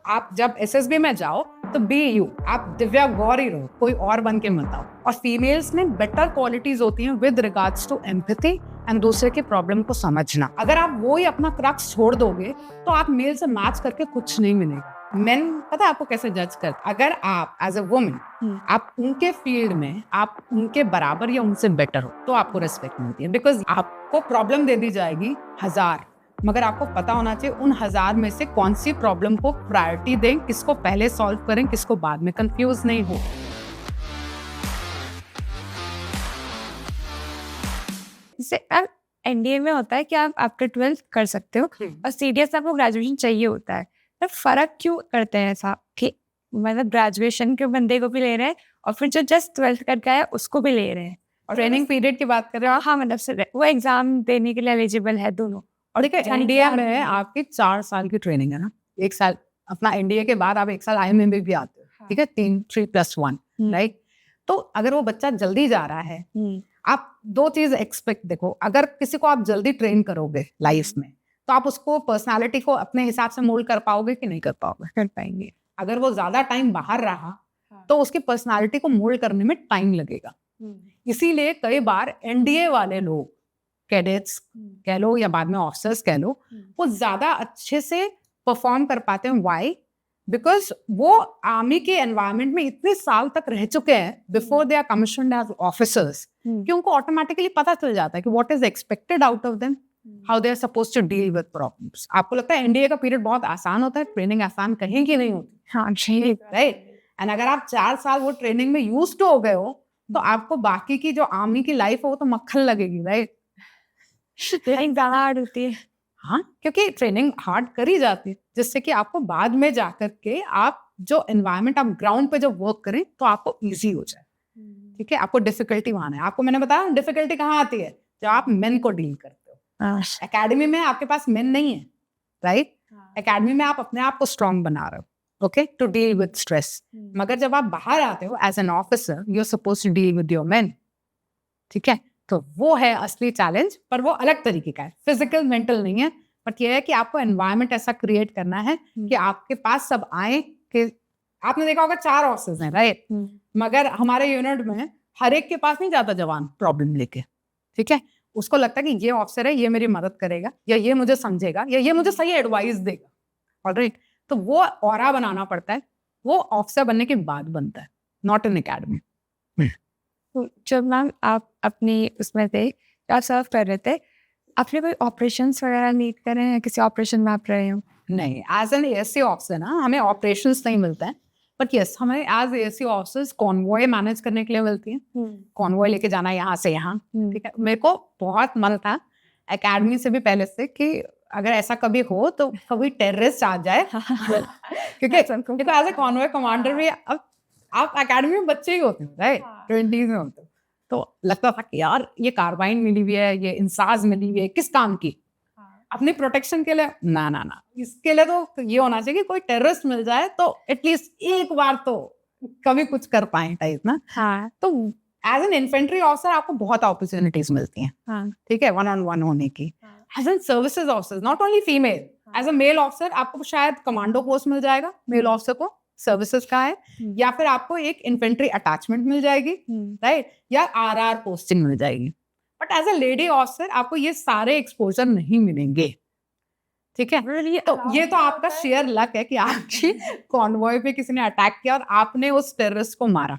आप जब एसएसबी में जाओ तो बी यू, आप दिव्या गौरी रहो, कोई और बन के मत आओ। और फीमेल्स में बेटर क्वालिटीज होती हैं with regards to empathy and दूसरे के प्रॉब्लम को समझना। अगर आप वो ही अपना क्रक्स छोड़ दोगे तो आप मेल से मैच करके कुछ नहीं मिलेगा। मेन पता है आपको कैसे जज करते, अगर आप एज अ वुमन आप उनके फील्ड में आप उनके बराबर या उनसे बेटर हो तो आपको रिस्पेक्ट मिलती है। बिकॉज आपको प्रॉब्लम दे दी जाएगी 1000, मगर आपको पता होना चाहिए उन 1000 में से कौन सी प्रॉब्लम को प्रायोरिटी दें, किसको पहले सॉल्व करें, किसको बाद में। कंफ्यूज नहीं हो। जैसे एनडीए में होता है कि आप आफ्टर 12th कर सकते हो और सीडीएस आपको ग्रेजुएशन चाहिए होता है। तो फर्क क्यों करते हैं ऐसा कि मतलब ग्रेजुएशन के बंदे को भी ले रहे हैं और फिर जो जस्ट 12th करके आया उसको भी ले रहे हैं? और ट्रेनिंग पीरियड की बात कर रहे हो? हाँ, मतलब वो एग्जाम देने के लिए एलिजिबल है दोनों। और देखिए एनडीए में आपकी 4 साल की ट्रेनिंग है ना, 1 साल अपना एनडीए के बाद आप 1 साल आईएमएम में भी आते हो, ठीक है, 3+1, राइट। तो अगर वो बच्चा जल्दी जा रहा है, आप 2 चीज एक्सपेक्ट देखो। अगर किसी को आप जल्दी ट्रेन करोगे लाइफ में तो आप उसको पर्सनालिटी को अपने हिसाब से मोल्ड कर पाओगे कि नहीं कर पाओगे? कर पाएंगे। अगर वो ज्यादा टाइम बाहर रहा तो उसकी पर्सनालिटी को मोल्ड करने में टाइम लगेगा। इसीलिए कई बार एनडीए वाले लोग, कैडेट्स कह लो या बाद में ऑफिसर्स कह लो, वो ज्यादा अच्छे से परफॉर्म कर पाते हैं। व्हाई? बिकॉज वो आर्मी के एनवायरनमेंट में इतने साल तक रह चुके हैं before they are commissioned as officers कि उनको ऑटोमेटिकली पता चल जाता है कि what is expected out of them, how they are supposed to deal with problems. आपको लगता है एनडीए का पीरियड बहुत आसान होता है? ट्रेनिंग आसान कहीं की नहीं होती। हाँ, राइट। एंड अगर आप 4 साल वो ट्रेनिंग में यूज्ड हो गए हो तो आपको बाकी की जो आर्मी की लाइफ है वो तो मक्खन लगेगी, राइट। ट्रेनिंग ज़्यादा हार्ड होती है। हाँ, क्योंकि ट्रेनिंग हार्ड करी जाती है जिससे कि आपको बाद में जाकर के आप जो एनवायरनमेंट आप ग्राउंड पे जब वर्क करें तो आपको इजी हो जाए। ठीक है, आपको डिफिकल्टी वहां है। आपको मैंने बताया डिफिकल्टी कहाँ आती है, जब आप मेन को डील करते हो। एकेडमी में आपके पास मेन नहीं है, राइट। एकेडमी में आप अपने आप को स्ट्रांग बना रहे हो, okay, to deal with stress. मगर जब आप बाहर आते हो as an officer, you are supposed to deal with your men, ठीक है। तो वो है असली चैलेंज, पर वो अलग तरीके का है, फिजिकल मेंटल नहीं है। बट ये है कि आपको एनवायरनमेंट ऐसा क्रिएट करना है कि आपके पास सब आए कि आपने देखा होगा 4 ऑफिसर्स हैं, राइट। मगर हमारे यूनिट में हर एक के पास नहीं जाता जवान प्रॉब्लम लेके, ठीक है। उसको लगता है कि ये ऑफिसर है, ये मेरी मदद करेगा, या ये मुझे समझेगा, या ये मुझे सही एडवाइस देगा, ऑलराइट। तो वो ऑरा बनाना पड़ता है, वो ऑफिसर बनने के बाद बनता है, नॉट इन एकेडमी। तो जब मैम आप अपनी उसमें थे, आप सर्व कर रहे थे, आपने कोई ऑपरेशंस वगैरह लीड करे हैं? किसी ऑपरेशन में आप रहे हो? नहीं, एज एन एएससी ऑफिसर ना हमें ऑपरेशंस नहीं मिलता है, बट यस हमें as ASC officers convoy manage करने के लिए मिलती है। कॉन्वॉय लेके जाना यहाँ से यहाँ, ठीक है। मेरे को बहुत मन था एकेडमी से भी पहले से कि अगर ऐसा कभी हो तो कभी टेररिस्ट आ जाए क्योंकि एज ए कॉन्वॉय कमांडर भी अब आप एकेडमी में बच्चे ही होते हैं, राइट, 20s में होते हो, तो लगता था कि यार ये कार्बाइन मिली हुई है, ये इंसाज मिली हुई है, किस काम की? अपनी प्रोटेक्शन के लिए? ना ना ना, इसके लिए तो ये होना चाहिए कि कोई टेररिस्ट मिल जाए तो एटलीस्ट एक बार तो कभी कुछ कर पाए टाइप ना। हाँ। तो एज एन इन्फेंट्री ऑफिसर आपको बहुत अपॉर्चुनिटीज मिलती हैं, हाँ। ठीक है, 1-on-1 होने की। As an services officer, not only female, as a male officer आपको शायद कमांडो पोस्ट मिल जाएगा मेल ऑफिसर को, सर्विसेज का है, या फिर आपको एक इन्फेंट्री अटैचमेंट मिल जाएगी, राइट, या आरआर पोस्टिंग मिल जाएगी। But as a lady officer आपको ये सारे एक्सपोजर नहीं मिलेंगे, ठीक है। तो ये तो आपका शेयर लक है कि आपकी कॉन्वॉय पे किसी ने अटैक किया और आपने उस टेररिस्ट को मारा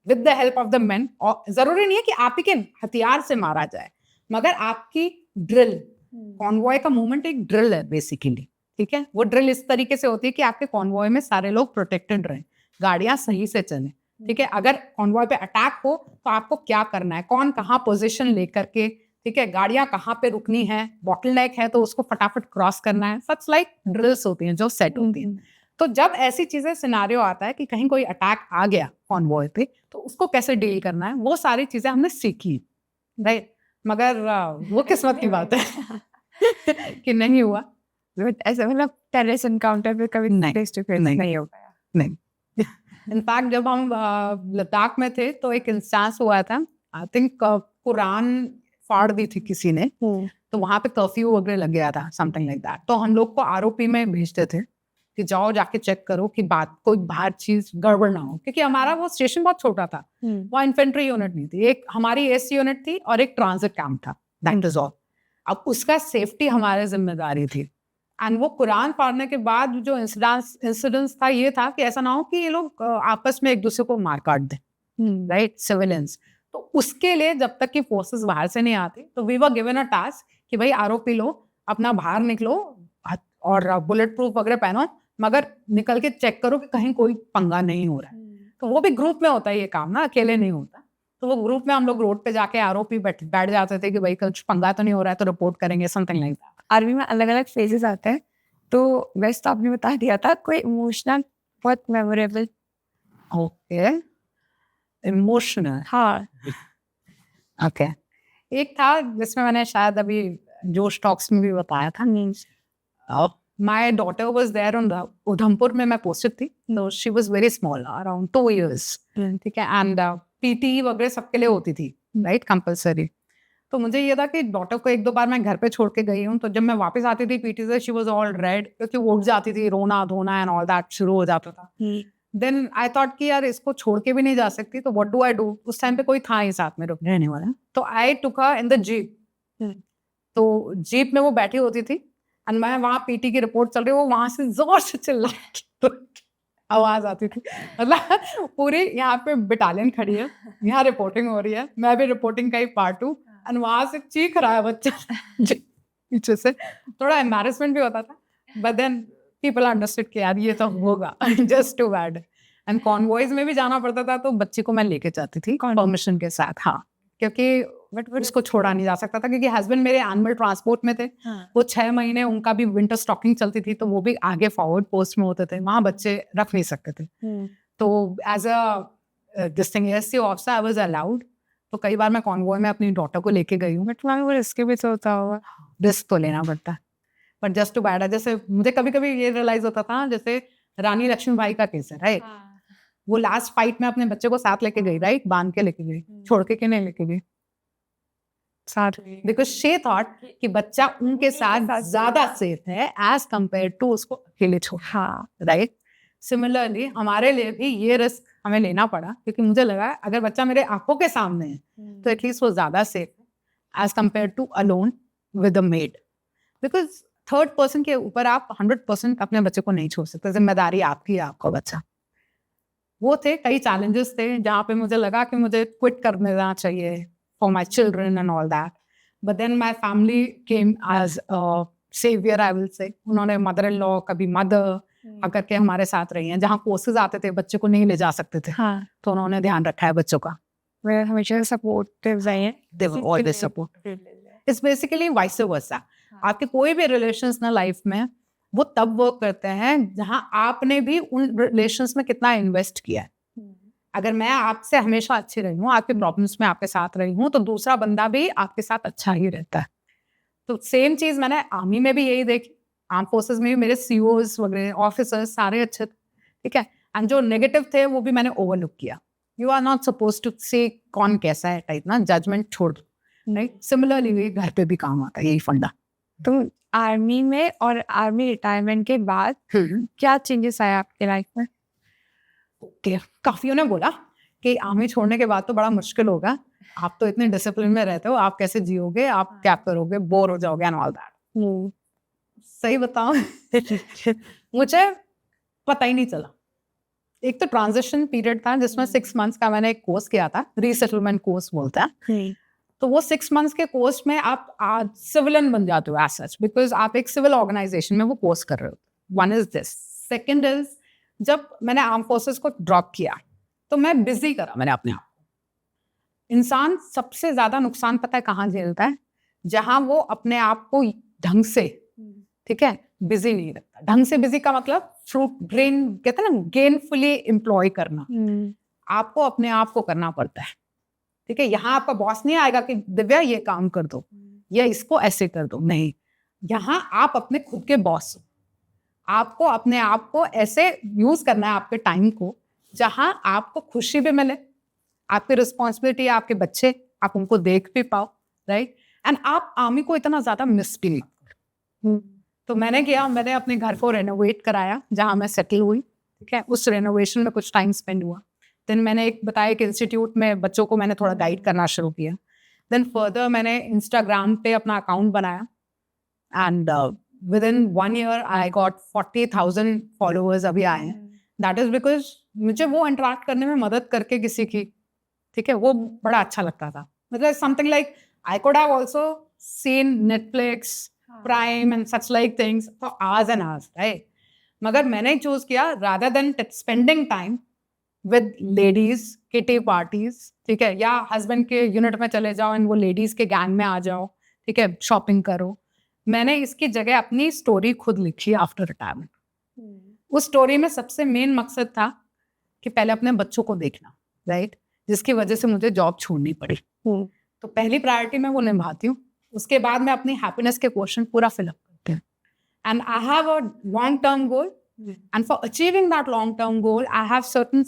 with the help of the main. और जरूरी नहीं है कि आप ही के हथियार से मारा जाए, मगर आपकी ड्रिल, कॉन्वॉय का मूवमेंट एक ड्रिल है बेसिकली, ठीक है। वो ड्रिल इस तरीके से होती है कि आपके कॉन्वॉय में सारे लोग प्रोटेक्टेड रहें, गाड़ियां सही से चलें, ठीक है। अगर कॉन्वॉय पे अटैक हो तो आपको क्या करना है, कौन कहाँ पोजीशन लेकर के, ठीक है, गाड़ियां कहाँ पे रुकनी है, बॉटलनेक है तो उसको फटाफट क्रॉस करना है, सच लाइक ड्रिल्स होती हैं जो सेट होती हैं। तो जब ऐसी चीजें सिनारियो आता है कि कहीं कोई अटैक आ गया कॉन्वॉय पे तो उसको कैसे डील करना है, वो सारी चीजें हमने सीखी, राइट। मगर वो किस्मत की बात है कि नहीं हुआ ऐसा, मतलब टेररिस्ट एनकाउंटर पे कभी फेस टू फेस नहीं हो पाया? नहीं। इनफैक्ट जब हम लद्दाख में थे तो एक इंस्टेंस हुआ था, आई थिंक कुरान फाड़ दी थी किसी ने, तो वहां पे कर्फ्यू वगैरह लग गया था, समथिंग लाइक दैट। तो हम लोग को आरओपी में भेजते थे, कि जाओ जाके चेक करो कि बात कोई बाहर चीज गड़बड़ ना हो, क्योंकि हमारा वो स्टेशन बहुत छोटा था, वो इन्फेंट्री यूनिट नहीं थी, एक हमारी एसी यूनिट थी और एक ट्रांजिट कैंप था, दैट इज ऑल। अब उसका सेफ्टी हमारी जिम्मेदारी थी। एंड वो कुरान पढ़ने के बाद जो इंसिडेंस था ये था कि ऐसा ना हो कि ये लोग आपस में एक दूसरे को मार काट दें, राइट, सिविलियंस। तो उसके लिए जब तक कि फोर्सेस बाहर से नहीं आती तो we were given a task कि भाई आरओपी लो, अपना बाहर निकलो और बुलेट प्रूफ वगैरह पहनो, मगर निकल के चेक करो कि कहीं कोई पंगा नहीं हो रहा है। तो वो भी ग्रुप में होता है ये काम ना, अकेले नहीं होता। तो वो ग्रुप में हम लोग रोड पे जाके आरओपी बैठ जाते थे कि भाई कुछ पंगा तो नहीं हो रहा है तो रिपोर्ट करेंगे, समथिंग लाइक दैट। आर्मी में अलग अलग फेजेस आते हैं, तो वैसे तो आपने बता दिया था, कोई इमोशनल बहुत मेमोरेबल? ओके, इमोशनल, हाँ। ओके। एक था जिसमें मैंने शायद अभी जोश टॉक्स में भी बताया था। My daughter was there on the Udhampur में मैं पोस्टेड थी, तो she was very small, around 2 years, ठीक है। एंड पीटी वगैरह सबके लिए होती थी, राइट, कंपलसरी। तो मुझे ये था कि डॉटर को 1-2 बार मैं घर पे छोड़ के गई हूँ, तो जब मैं वापस आती थी पीटी से, शी वाज ऑल रेड, क्योंकि वो उठ जाती थी, रोना धोना एंड ऑल दैट शुरू हो जाता था। देन आई थॉट कि यार इसको छोड़ के भी नहीं जा सकती, तो व्हाट डू आई डू। उस टाइम पे कोई था ही साथ में रहने वाला, तो आई टुक हर इन द जीप। तो जीप में वो बैठी होती थी एंड मैं वहाँ पीटी की रिपोर्ट चल रही, वो वहां से जोर से चिल्ला आवाज आती थी, मतलब पूरी यहाँ पे बटालियन खड़ी है, यहाँ रिपोर्टिंग हो रही है, मैं भी रिपोर्टिंग का ही पार्ट हूँ, एंड वहां से चीख रहा है बच्चा पीछे से। थोड़ा एम्बैरेसमेंट भी होता था, बट देन पीपल अंडरस्टूड कि यार ये तो होगा, just too bad. And convoys में भी जाना पड़ता था, तो बच्ची को मैं लेके जाती थी परमिशन के साथ, हाँ, क्योंकि बट उसको छोड़ा नहीं जा सकता था, क्योंकि हस्बैंड मेरे एनिमल ट्रांसपोर्ट में थे। वो 6 महीने उनका भी विंटर स्टॉकिंग चलती थी, तो वो भी आगे फॉरवर्ड पोस्ट में होते थे, वहाँ बच्चे रख नहीं सकते थे। तो as a distinguished officer I was allowed, तो कई बार मैं कॉन्वॉय में अपनी डॉटर को लेके गई हूँ। बट मैम वो रिस्क भी तो होता होगा। रिस्क तो लेना पड़ता है, बट जस्ट टू बैड। जैसे मुझे कभी कभी ये रियलाइज होता था, जैसे रानी लक्ष्मीबाई का केस है, राइट, वो लास्ट फाइट में अपने बच्चे को साथ लेके गई, राइट, बांध के लेके गई, छोड़ के नहीं लेके गई साथ, बिकॉज शी थॉट कि बच्चा उनके साथ ज्यादा सेफ है एज कंपेयर टू उसको अकेले छोड़, हाँ, राइट। सिमिलरली हमारे लिए भी ये रिस्क हमें लेना पड़ा, क्योंकि मुझे लगा अगर बच्चा मेरे आंखों के सामने है तो एटलीस्ट वो ज्यादा सेफ है as compare to alone with a maid, because third person के ऊपर आप 100% अपने बच्चे को नहीं छोड़ सकते, जिम्मेदारी आपकी है, आपका बच्चा। वो थे कई चैलेंजेस थे जहाँ पे मुझे लगा कि मुझे क्विट कर देना चाहिए for my children and all that, but then my family came as a savior, I will say. उन्होंने mother-in-law, कभी mother आकर के हमारे साथ रही हैं। जहाँ कोर्सेज आते थे बच्चे को नहीं ले जा सकते थे, हाँ, तो उन्होंने ध्यान रखा है बच्चों का। वे हमेशा सपोर्टिव रहे हैं। They were always supportive. It's basically vice versa. आपके कोई भी रिलेशंस ना लाइफ में वो तब वर्क करते हैं जहाँ आपने भी उन रिलेशंस में कितना इन्वेस्ट किया है। अगर मैं आपसे हमेशा अच्छी रही हूँ, आपके प्रॉब्लम्स में आपके साथ रही हूँ, तो दूसरा बंदा भी आपके साथ अच्छा ही रहता है। तो सेम चीज मैंने आर्मी में भी यही देखी, आर्म फोर्सेस में भी मेरे सीओज वगैरह ऑफिसर्स सारे अच्छे थे, ठीक है, एंड जो नेगेटिव थे वो भी मैंने ओवरलुक किया। You are not suppose to say कौन कैसा है टाइप ना, जजमेंट छोड़ दो, राइट। सिमिलरली घर पे भी काम आता है यही फंडा। तो आर्मी में और आर्मी रिटायरमेंट के बाद क्या चेंजेस आए आपके लाइफ में? ओके, काफियों ने बोला कि आर्मी छोड़ने के बाद तो बड़ा मुश्किल होगा, आप तो इतने डिसिप्लिन में रहते हो, आप कैसे जियोगे, आप क्या करोगे, बोर हो जाओगे एंड ऑल दैट। सही बताओ मुझे पता ही नहीं चला। एक तो ट्रांजिशन पीरियड था जिसमें 6 months का मैंने एक कोर्स किया था, रीसेटलमेंट कोर्स बोलता है। तो वो 6 months के कोर्स में आप सिविलियन बन जाते हो एज सच, बिकॉज आप एक सिविल ऑर्गेनाइजेशन में वो कोर्स कर रहे हो। One is this. Second is, जब मैंने आर्म फोर्सेस को ड्रॉप किया तो मैं बिजी करा मैंने अपने आप को। इंसान सबसे ज्यादा नुकसान पता है कहाँ झेलता है? जहां वो अपने आप को ढंग से, ठीक है, बिजी नहीं रखता। ढंग से बिजी का मतलब फ्रूट ब्रेन कहते हैं ना, गेनफुली एम्प्लॉय करना। आपको अपने आप को करना पड़ता है, ठीक है। यहाँ आपका बॉस नहीं आएगा कि दिव्या ये काम कर दो या इसको ऐसे कर दो, नहीं। यहाँ आप अपने खुद के बॉस हो। आपको अपने आप को ऐसे यूज करना है आपके टाइम को जहां आपको खुशी भी मिले, आपकी रिस्पॉन्सिबिलिटी है आपके बच्चे, आप उनको देख भी पाओ, राइट। एंड आप आर्मी को इतना ज्यादा मिस भी नहीं। तो मैंने अपने घर को रेनोवेट कराया जहाँ मैं सेटल हुई, ठीक है। उस रेनोवेशन में कुछ टाइम स्पेंड हुआ। देन मैंने एक इंस्टीट्यूट में बच्चों को मैंने थोड़ा गाइड करना शुरू किया। देन फर्दर मैंने इंस्टाग्राम पे अपना अकाउंट बनाया and with in 1 year I got 40,000 followers अभी आए हैं। दैट इज बिकॉज मुझे वो इंटरेक्ट करने में मदद करके किसी की, ठीक है, वो बड़ा अच्छा लगता था। मतलब something like I could have also seen Netflix, prime and such like things for hours and hours, right. मगर मैंने चूज किया rather than spending time with ladies kitty parties, ठीक है, या हस्बैंड के यूनिट में चले जाओ एंड वो लेडीज के गैंग में आ जाओ, ठीक है, शॉपिंग करो। मैंने इसकी जगह अपनी स्टोरी खुद लिखी आफ्टर रिटायरमेंट। उस स्टोरी में सबसे मेन मकसद था कि पहले अपने बच्चों को देखना, राइट, जिसकी वजह से मुझे जॉब छोड़नी पड़ी। तो पहली प्रायोरिटी मैं वो निभाती हूँ। उसके बाद मैं अपनी हैप्पीनेस के क्वेश्चन पूरा फिलअप करती हूँ and I have a long term goal and for achieving that long term goal I have certain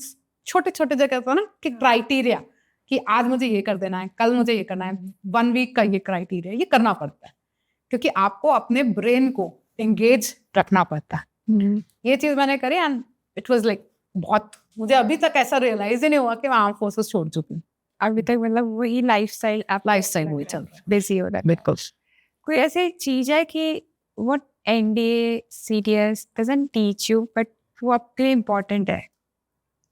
छोटे छोटे जगह होता है ना कि क्राइटेरिया, कि आज मुझे ये कर देना है, कल मुझे ये करना है, 1 week का ये क्राइटेरिया, ये करना पड़ता है क्योंकि आपको अपने ब्रेन को एंगेज रखना पड़ता है। ये चीज मैंने करी एंड इट वाज लाइक बहुत, मुझे अभी तक ऐसा रियलाइज ही नहीं हुआ कि मैं आर्म फोर्सेस छोड़ चुकी हूँ। अभी तक मतलब वही लाइफस्टाइल वही चल रहा है। बेसी हो रहा है। बिल्कुल। कोई ऐसी चीज है कि what NDA CDS doesn't teach you but वो आपके लिए इम्पोर्टेंट है?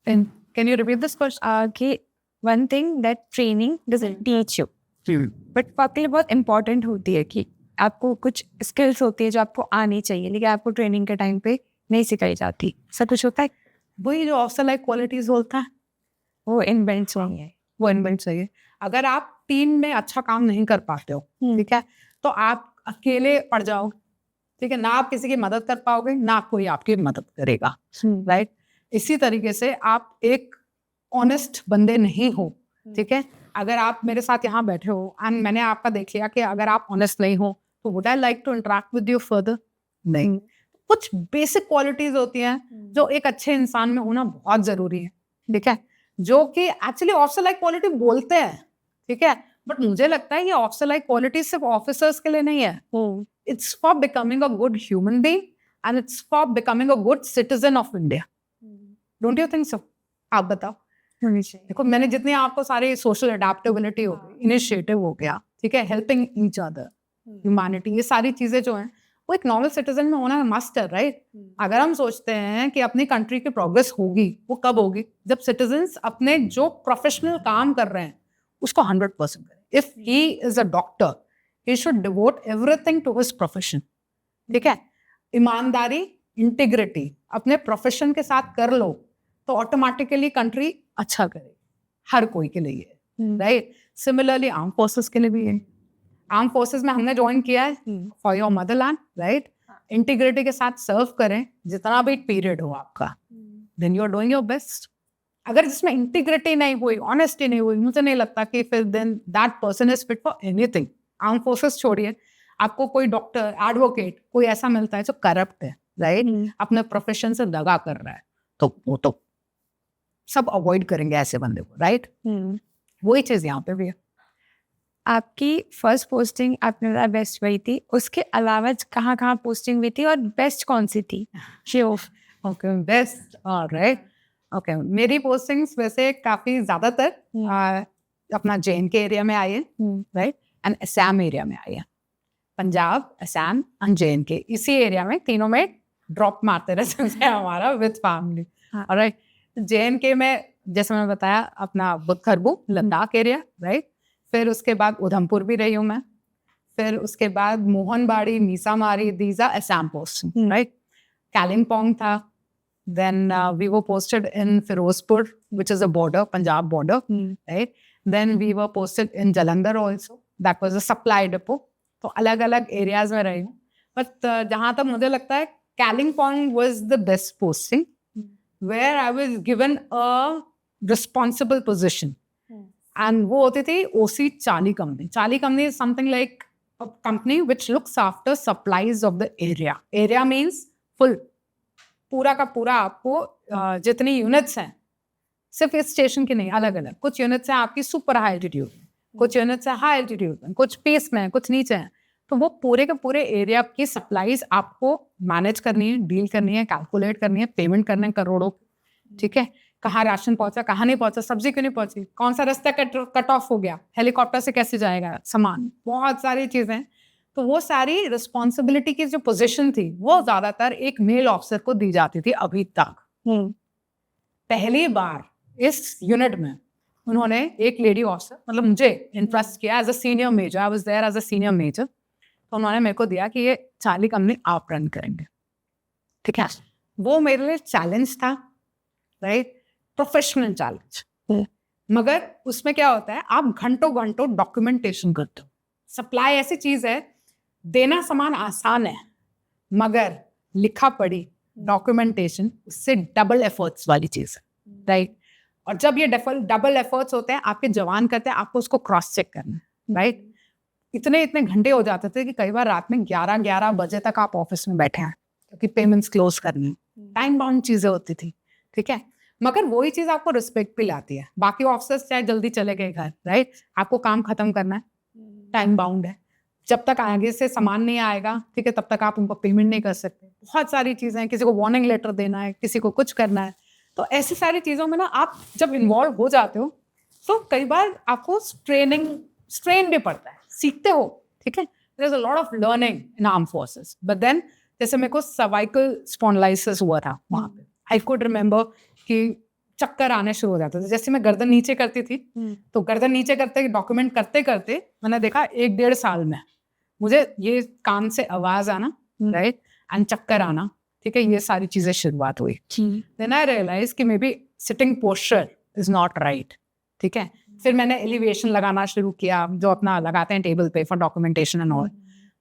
And can you repeat this question? कि one thing that training doesn't teach you but आपके लिए बहुत इम्पोर्टेंट होती है, कि आपको कुछ स्किल्स होती है जो आपको आनी चाहिए लेकिन आपको ट्रेनिंग के टाइम पे नहीं सिखाई जाती, सब कुछ होता है। वही जो ऑफिसर लाइक क्वालिटीज होता है वो इनबिल्ट होंगे, वो इनबिल्ट चाहिए। अगर आप टीम में अच्छा काम नहीं कर पाते हो, ठीक है, तो आप अकेले पड़ जाओगे, ठीक है, ना आप किसी की मदद कर पाओगे ना कोई आपकी मदद करेगा, राइट। इसी तरीके से आप एक ऑनेस्ट बंदे नहीं हो, ठीक है। अगर आप मेरे साथ यहाँ बैठे हो एंड मैंने आपका देख लिया कि अगर आप ऑनेस्ट नहीं हो तो would I like to interact with you further? नहीं। कुछ बेसिक क्वालिटीज होती हैं जो एक अच्छे इंसान में होना बहुत जरूरी है, ठीक है, जो कि एक्चुअली ऑफिसर लाइक क्वालिटी बोलते हैं, ठीक है, बट मुझे लगता है ये ऑफिसर लाइक क्वालिटी सिर्फ ऑफिसर्स के लिए नहीं है। It's for becoming a good human being and it's for becoming a good citizen of India. Don't you think so? आप बताओ। देखो, मैंने जितनी आपको सारे सोशल अडेप्टेबिलिटी हो गई, इनिशिएटिव हो गया, ठीक है, हेल्पिंग ईच अदर, ह्यूमैनिटी, ये सारी चीजें जो हैं वो एक नॉर्मल सिटीजन में होना मस्ट है, राइट। अगर हम सोचते हैं कि अपनी कंट्री की प्रोग्रेस होगी, वो कब होगी? जब सिटीजन्स अपने जो प्रोफेशनल काम कर रहे हैं उसको 100% करें। If he is a doctor, he should devote everything to his profession, ठीक है। ईमानदारी, इंटीग्रिटी अपने प्रोफेशन के साथ कर लो तो ऑटोमेटिकली कंट्री अच्छा करे, हर कोई के लिए, राइट। सिमिलरली आर्म फोर्सेस के लिए भी है। आर्म फोर्सेस में हमने ज्वाइन किया है for your motherland, right. Integrity के साथ सर्व करें जितना भी पीरियड हो आपका, then you are doing your best. अगर जिसमें इंटीग्रिटी नहीं हुई, ऑनेस्टी नहीं हुई, मुझे नहीं लगता कि फिर then that person is fit for anything. Arm forces छोड़िए, आपको कोई डॉक्टर, एडवोकेट कोई ऐसा मिलता है जो करप्ट है, राइट, अपने प्रोफेशन से दगा कर रहा है, तो वो तो सब अवॉइड करेंगे ऐसे बंदे को, राइट। वही चीज यहाँ पे भी है। आपकी फर्स्ट पोस्टिंग आपने बताया बेस्ट वही थी, उसके अलावा कहाँ पोस्टिंग हुई थी और बेस्ट कौन सी थी? Okay, best, alright. ओके, मेरी पोस्टिंग्स वैसे काफी ज्यादातर अपना जे.एन.के एरिया में आई है, राइट, एंड असम एरिया में आई है। पंजाब, असम एंड जे.एन.के, इसी एरिया में तीनों में ड्रॉप मारते रहते हैं हमारा विद फैमिली, ऑलराइट। जे.एन.के में जैसे मैंने बताया अपना बुदखरबू, लद्दाख एरिया, राइट। फिर उसके बाद उधमपुर भी रही हूँ मैं, फिर उसके बाद Mohanbari, Misamari, these are Assam post, right. Kalimpong था, then we were posted in Firozpur, which is a border, Punjab border, right. Then we were posted in Jalandhar also, that was a supply depot. तो अलग अलग areas में रही हूँ, but जहाँ तक मुझे लगता है Kalimpong was the best posting, where I was given a responsible position, and वो होती थी OC Charlie company. Charlie company is something like a company which looks after supplies of the area. Area means full, पूरा का पूरा आपको जितनी units हैं, सिर्फ इस स्टेशन की नहीं, अलग अलग कुछ यूनिट्स हैं आपकी सुपर हाई एल्टीट्यूड, कुछ यूनिट्स हैं हाई एल्टीट्यूड में, कुछ पीस में, कुछ नीचे हैं, तो वो पूरे के पूरे एरिया की सप्लाईज आपको मैनेज करनी है, डील करनी है, कैलकुलेट करनी है, पेमेंट करने हैं करोड़ों, ठीक है। कहाँ राशन पहुंचा, कहाँ नहीं पहुंचा, सब्जी क्यों नहीं पहुंची, कौन सा रास्ता कट ऑफ हो गया, हेलीकॉप्टर से कैसे जाएगा सामान, बहुत सारी चीजें। तो वो सारी रिस्पॉन्सिबिलिटी की जो पोजीशन थी वो ज्यादातर एक मेल ऑफिसर को दी जाती थी अभी तक। पहली बार इस यूनिट में उन्होंने एक लेडी ऑफिसर, मतलब मुझे इंटरेस्ट किया as a senior major, I was there as a senior major, तो उन्होंने मेरे को दिया कि ये चार्ली कंपनी आप रन करेंगे, ठीक है। वो मेरे लिए चैलेंज था, राइट, प्रोफेशनल चैलेंज। मगर उसमें क्या होता है, आप घंटों घंटों डॉक्यूमेंटेशन करते हो। सप्लाई ऐसी चीज है, देना सामान आसान है, मगर लिखा पढ़ी डॉक्यूमेंटेशन उससे डबल एफर्ट्स वाली चीज है, राइट। और जब ये डबल एफर्ट्स होते हैं, आपके जवान करते हैं, आपको उसको क्रॉस चेक करना है, राइट। इतने घंटे हो जाते थे कि कई बार रात में 11 बजे तक आप ऑफिस में बैठे हैं क्योंकि पेमेंट्स क्लोज करनी, टाइम बाउंड चीजें होती थी, ठीक है। मगर वही चीज आपको रिस्पेक्ट भी लाती है। बाकी ऑफिसर्स चाहे जल्दी चले गए घर, राइट, आपको काम खत्म करना है, टाइम बाउंड है, जब तक आगे से सामान नहीं आएगा, ठीक है, तब तक आप उनको पेमेंट नहीं कर सकते। बहुत सारी चीजें हैं, किसी को वार्निंग लेटर देना है, किसी को कुछ करना है। तो ऐसी सारी चीजों में ना आप जब इन्वॉल्व हो जाते हो तो कई बार आपको स्ट्रेन भी पड़ता है, सीखते हो, ठीक है। There is a lot of learning in arm forces. But then जैसे मेरे को सर्वाइकल स्पॉन्डिलाइटिस हुआ था वहां पे, आई कुड रिमेम्बर कि चक्कर आने शुरू हो जाते थे। जैसे मैं गर्दन नीचे करती थी, तो गर्दन नीचे करते डॉक्यूमेंट करते करते मैंने देखा 1-1.5 साल में मुझे ये कान से आवाज आना, राइट, एंड चक्कर आना, ठीक है, ये सारी चीजें शुरुआत हुई। देन आई रियलाइज कि may be sitting posture is not right, ठीक है। फिर मैंने एलिवेशन लगाना शुरू किया, जो अपना लगाते हैं टेबल पे for documentation and all.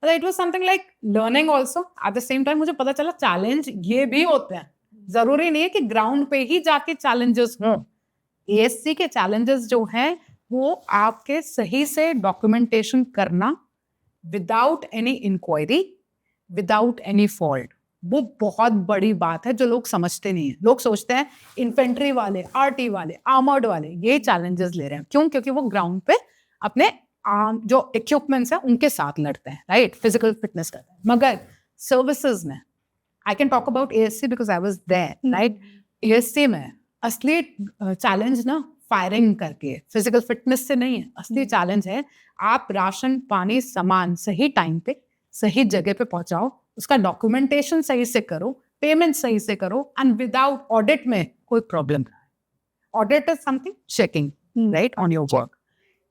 It was something like learning also. At the same time मुझे पता चला चैलेंज ये भी होते हैं, जरूरी नहीं है कि ग्राउंड पे ही जाके चैलेंजेस हों। एएससी के चैलेंजेस जो हैं वो आपके सही से डॉक्यूमेंटेशन करना without any inquiry, without any fault, वो बहुत बड़ी बात है जो लोग समझते नहीं है। लोग सोचते हैं इन्फेंट्री वाले, आरटी वाले, आर्मर्ड वाले ये चैलेंजेस ले रहे हैं। क्यों? क्योंकि वो ग्राउंड पे अपने जो इक्विपमेंट्स हैं उनके साथ लड़ते हैं, राइट, फिजिकल फिटनेस करते हैं। मगर सर्विसेज में, I can talk about ASC because I was there, right. ASC में असली चैलेंज ना फायरिंग करके फिजिकल फिटनेस से नहीं है। असली चैलेंज है आप राशन पानी सामान सही टाइम पे सही जगह पे पहुंचाओ, उसका डॉक्यूमेंटेशन सही से करो, पेमेंट सही से करो, एंड विदाउट ऑडिट में कोई प्रॉब्लम ना है। Audit is something checking, right, on your work.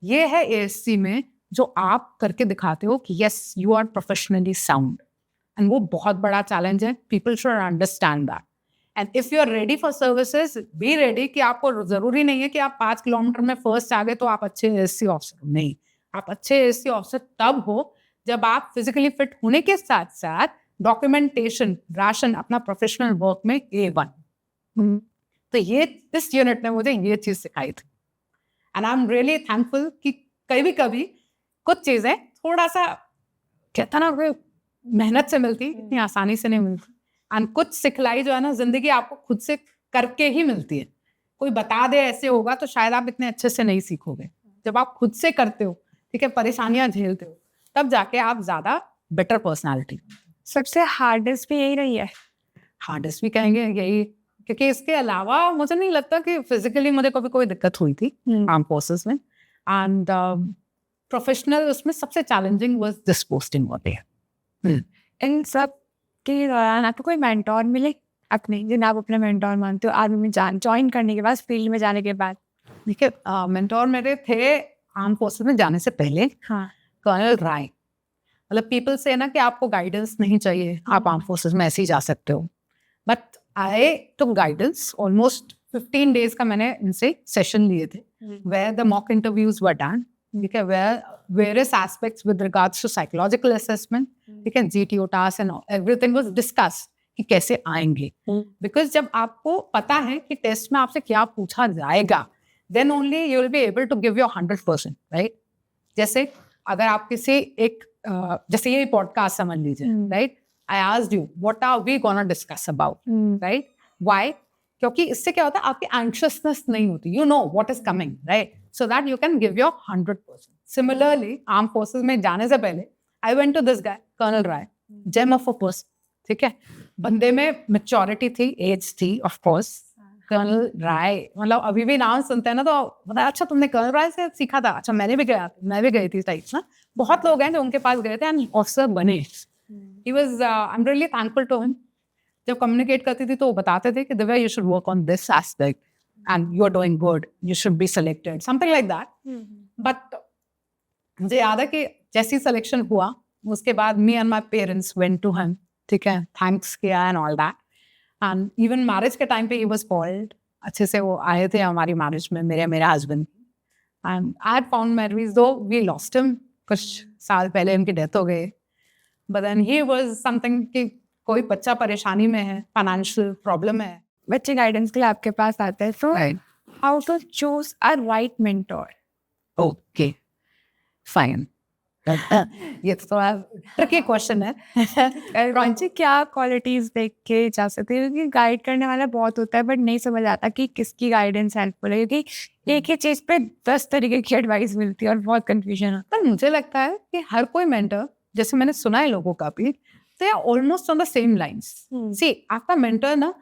ये है एएससी में जो आप करके दिखाते हो कि yes you are professionally sound, and वो बहुत बड़ा चैलेंज है। People should understand that. And if you are ready for services, be ready कि आपको जरूरी नहीं है कि आप 5 किलोमीटर में फर्स्ट आ गए तो आप अच्छे एएससी ऑफिसर हो। नहीं, आप अच्छे एएससी ऑफिसर तब हो जब आप फिजिकली फिट होने के साथ साथ डॉक्यूमेंटेशन, राशन, अपना प्रोफेशनल वर्क में A1। तो ये इस यूनिट ने मुझे ये चीज सिखाई थी, and I am really thankful कि कभी कुछ चीजें थोड़ा सा कहता ना मेहनत से मिलती, इतनी आसानी से नहीं मिलती। एंड कुछ सिखलाई जो है ना जिंदगी आपको खुद से करके ही मिलती है। कोई बता दे ऐसे होगा तो शायद आप इतने अच्छे से नहीं सीखोगे। जब आप खुद से करते हो, ठीक है, परेशानियां झेलते हो, तब जाके आप ज्यादा बेटर पर्सनालिटी। सबसे हार्डेस्ट भी यही रही है? हार्डेस्ट भी कहेंगे यही, क्योंकि इसके अलावा मुझे नहीं लगता कि फिजिकली मुझे कभी कोई दिक्कत हुई थी आर्म फोर्सेस में। एंड प्रोफेशनल उसमें सबसे चैलेंजिंग वाज दिस पोस्टिंग होती है। इन सब के दौरान आपको कोई मेंटोर मिले अपने, जिन्हें आप अपने मेंटोर मानते हो आर्मी में ज्वाइन करने के बाद, फील्ड में जाने के बाद? देखिए, मेंटोर मेरे थे आर्म फोर्सेस में जाने से पहले, हाँ, कर्नल राय। मतलब पीपल से ना कि आपको गाइडेंस नहीं चाहिए, आप आर्म फोर्सेस में ऐसे ही जा सकते हो। But I took guidance. Almost 15 days का मैंने इनसे सेशन लिए थे, where the mock interviews were done, ठीक है, where various aspects with regards to psychological assessment, ठीक है, GTO task and everything was discuss कि कैसे आएंगे। बिकॉज जब आपको पता है कि टेस्ट में आपसे क्या पूछा जाएगा, then only you will be able to give your 100%, right? जैसे अगर आप किसी एक जैसे ये पॉडकास्ट समझ लीजिए, right? I asked you, what are we gonna discuss about, right? Why? क्योंकि इससे क्या होता है, आपकी anxiousness नहीं होती, you know what is coming, right? So that you can give your 100%. Similarly, armed forces में जाने से पहले I went to this guy colonel Rai, gem of a person, ठीक है, बंदे में मैच्योरिटी थी, एज थी, ऑफ कोर्स। कर्नल राय, मतलब अभी भी नाम सुनते हैं ना तो बताया अच्छा तुमने कर्नल राय से सीखा था, अच्छा मैं भी गई थी टाइप्स ना। बहुत लोग हैं जो उनके पास गए थे एंड ऑफिसर बने। He was I am really thankful to him. जब कम्युनिकेट करती थी तो वो बताते थे कि Divya you should work on this aspect and you are doing good, you should be selected, something like that. But मुझे याद है कि जैसी सिलेक्शन हुआ उसके बाद me and my parents went to him, ठीक है, थैंक्स किया and all that. And even marriage के टाइम पे ही वाज कॉल्ड, अच्छे से वो आए थे हमारी मैरिज में, मेरे husband. And I had found marriage though we lost him, कुछ साल पहले उनकी डेथ हो गई। But then he was something कि कोई बच्चा परेशानी में है, फाइनेंशियल प्रॉब्लम है, बच्चे गाइडेंस के लिए आपके पास आते हैं, तो right, how to choose a right mentor? Okay fine. ये तो थोड़ा ट्रिकी क्वेश्चन है। रॉन्ची, क्या क्वालिटीज देख के जा सकते हैं? क्योंकि गाइड करने वाला बहुत होता है बट नहीं समझ आता कि किसकी गाइडेंस हेल्पफुल है, क्योंकि एक ही चीज पे 10 तरीके की एडवाइस मिलती है और बहुत कंफ्यूजन होता पर मुझे लगता है कि हर कोई मेंटर, जैसे मैंने सुना है लोगों का भी, they are almost on the same lines. See आपका मेंटर ना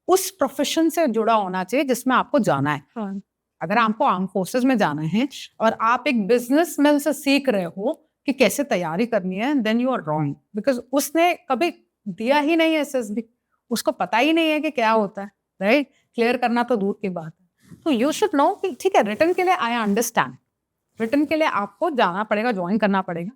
उस प्रोफेशन से जुड़ा होना चाहिए जिसमें आपको जाना है। है। अगर आपको आर्म फोर्सेस में जाना है और आप एक बिजनेस में से सीख रहे हो कि कैसे तैयारी करनी है, then you are wrong, because उसने कभी दिया ही नहीं है एसएसबी, उसको पता ही नहीं है कि क्या होता है, राइट? क्लियर करना तो दूर की बात है। तो यू शुड नो कि ठीक है, रिटर्न के लिए आई अंडरस्टैंड, रिटर्न के लिए आपको जाना पड़ेगा, ज्वाइन करना पड़ेगा,